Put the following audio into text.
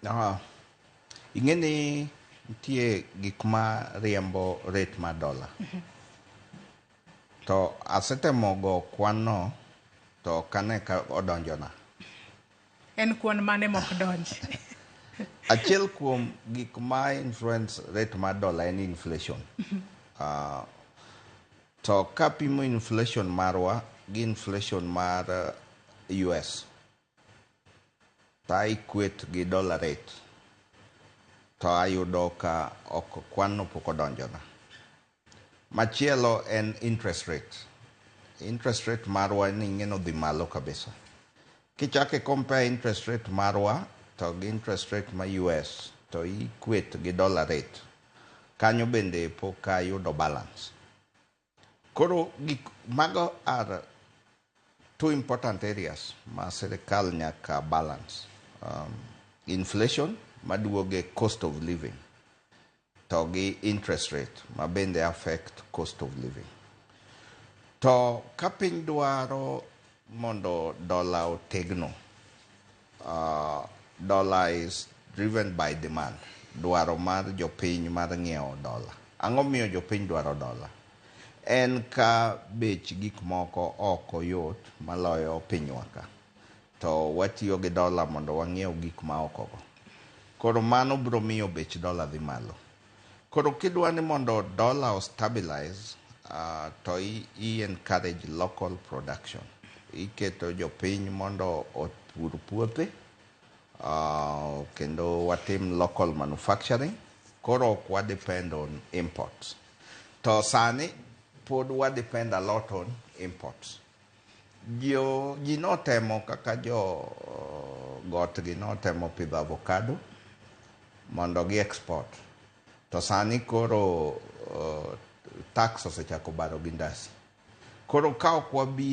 Ah, ing'eni nitie gik ma riembo rate mar dola. To asetemo go kwanno to kane ka odonjona. En kwan mane mok donji? Achiel kuom gik ma influence rate mar dola en inflation. To kapimo inflation marwa gi inflation mar US, ta equate gi dollar rate, to ayudo ka ok kwanno pok odonjona. Machielo en interest rate. Interest rate marwa ni ing'eno dhi malo kabisa. Kichake compare interest rate marwa to gi interest rate ma US to equate gi dollar rate, kanyo bende pok ayudo balance. Koro mago are two important areas ma sirikal nyaka balance. Inflation maduoge cost of living, to gi interest rate ma bende affect cost of living. To ka piny dwaro mondo dola otegno, dollar is driven by demand, dwaro mar jopiny mar ng'iewo dola. Ang'o miyo jopiny dwaro dola? En ka bech gik moko oko yot maloyo pinywa ka, to watiyo gi dola mondo wang'iew gik ma okogo. Koro mano biro miyo bech dola dhi malo. Koro kidwa ni mondo dola o stabilize, to encourage local production. Iketo jopiny mondo opur puothe, kendo watim local manufacturing. Koro ok wa depend on imports. To sani pod wa depend a lot on imports. Ji notemo kaka jo got gi notemo pidho avocado mondo gi export. To sani koro tax osechako baro gi ndasi. Koro ka ok wabi